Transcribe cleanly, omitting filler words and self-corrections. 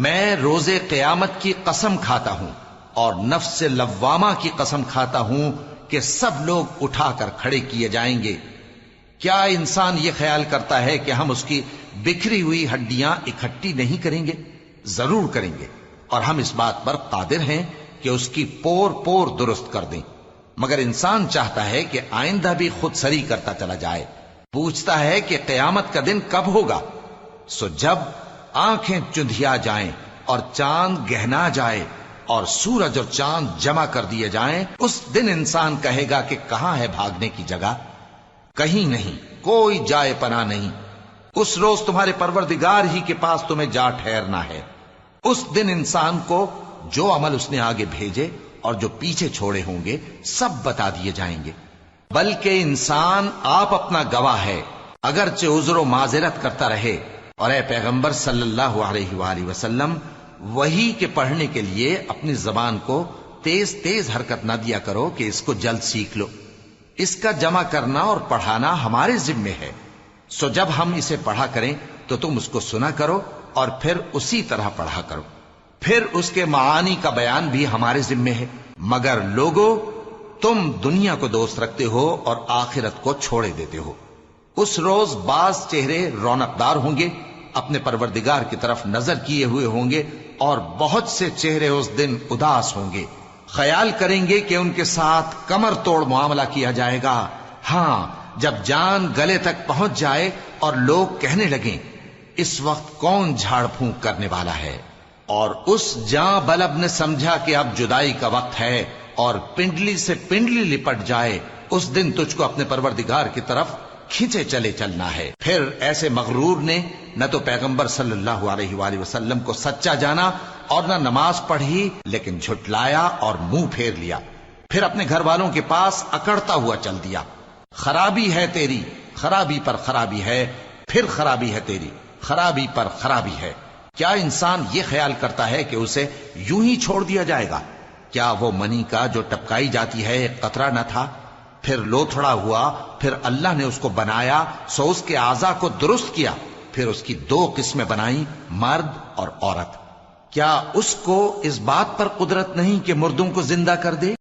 میں روز قیامت کی قسم کھاتا ہوں اور نفس لوامہ کی قسم کھاتا ہوں کہ سب لوگ اٹھا کر کھڑے کیے جائیں گے۔ کیا انسان یہ خیال کرتا ہے کہ ہم اس کی بکھری ہوئی ہڈیاں اکٹھی نہیں کریں گے؟ ضرور کریں گے، اور ہم اس بات پر قادر ہیں کہ اس کی پور پور درست کر دیں۔ مگر انسان چاہتا ہے کہ آئندہ بھی خود سری کرتا چلا جائے، پوچھتا ہے کہ قیامت کا دن کب ہوگا؟ سو جب آنکھیں چندھیا جائیں اور چاند گہنا جائے اور سورج اور چاند جمع کر دیے جائیں، اس دن انسان کہے گا کہ کہاں ہے بھاگنے کی جگہ؟ کہیں نہیں، کوئی جائے پناہ نہیں۔ اس روز تمہارے پروردگار ہی کے پاس تمہیں جا ٹھہرنا ہے۔ اس دن انسان کو جو عمل اس نے آگے بھیجے اور جو پیچھے چھوڑے ہوں گے سب بتا دیے جائیں گے۔ بلکہ انسان آپ اپنا گواہ ہے، اگرچہ عذر و معذرت کرتا رہے۔ اور اے پیغمبر صلی اللہ علیہ وآلہ وسلم، وحی کے پڑھنے کے لیے اپنی زبان کو تیز تیز حرکت نہ دیا کرو کہ اس کو جلد سیکھ لو۔ اس کا جمع کرنا اور پڑھانا ہمارے ذمے ہے۔ سو جب ہم اسے پڑھا کریں تو تم اس کو سنا کرو اور پھر اسی طرح پڑھا کرو۔ پھر اس کے معانی کا بیان بھی ہمارے ذمے ہے۔ مگر لوگو، تم دنیا کو دوست رکھتے ہو اور آخرت کو چھوڑے دیتے ہو۔ اس روز بعض چہرے رونقدار ہوں گے، اپنے پروردگار کی طرف نظر کیے ہوئے ہوں گے، اور بہت سے چہرے اس دن اداس ہوں گے، خیال کریں گے کہ ان کے ساتھ کمر توڑ معاملہ کیا جائے گا۔ ہاں، جب جان گلے تک پہنچ جائے اور لوگ کہنے لگیں اس وقت کون جھاڑ پھونک کرنے والا ہے، اور اس جاں بلب نے سمجھا کہ اب جدائی کا وقت ہے اور پنڈلی سے پنڈلی لپٹ جائے، اس دن تجھ کو اپنے پروردگار کی طرف کھینچے چلے چلنا ہے۔ پھر ایسے مغرور نے نہ تو پیغمبر صلی اللہ علیہ وآلہ وسلم کو سچا جانا اور نہ نماز پڑھی، لیکن جھٹلایا اور منہ پھیر لیا، پھر اپنے گھر والوں کے پاس اکڑتا ہوا چل دیا۔ خرابی ہے تیری، خرابی پر خرابی ہے، پھر خرابی ہے تیری، خرابی پر خرابی ہے۔ کیا انسان یہ خیال کرتا ہے کہ اسے یوں ہی چھوڑ دیا جائے گا؟ کیا وہ منی کا جو ٹپکائی جاتی ہے ایک قطرہ نہ تھا، پھر لوتھڑا ہوا، پھر اللہ نے اس کو بنایا، سو اس کے اعضاء کو درست کیا، پھر اس کی دو قسمیں بنائیں، مرد اور عورت۔ کیا اس کو اس بات پر قدرت نہیں کہ مردوں کو زندہ کر دے؟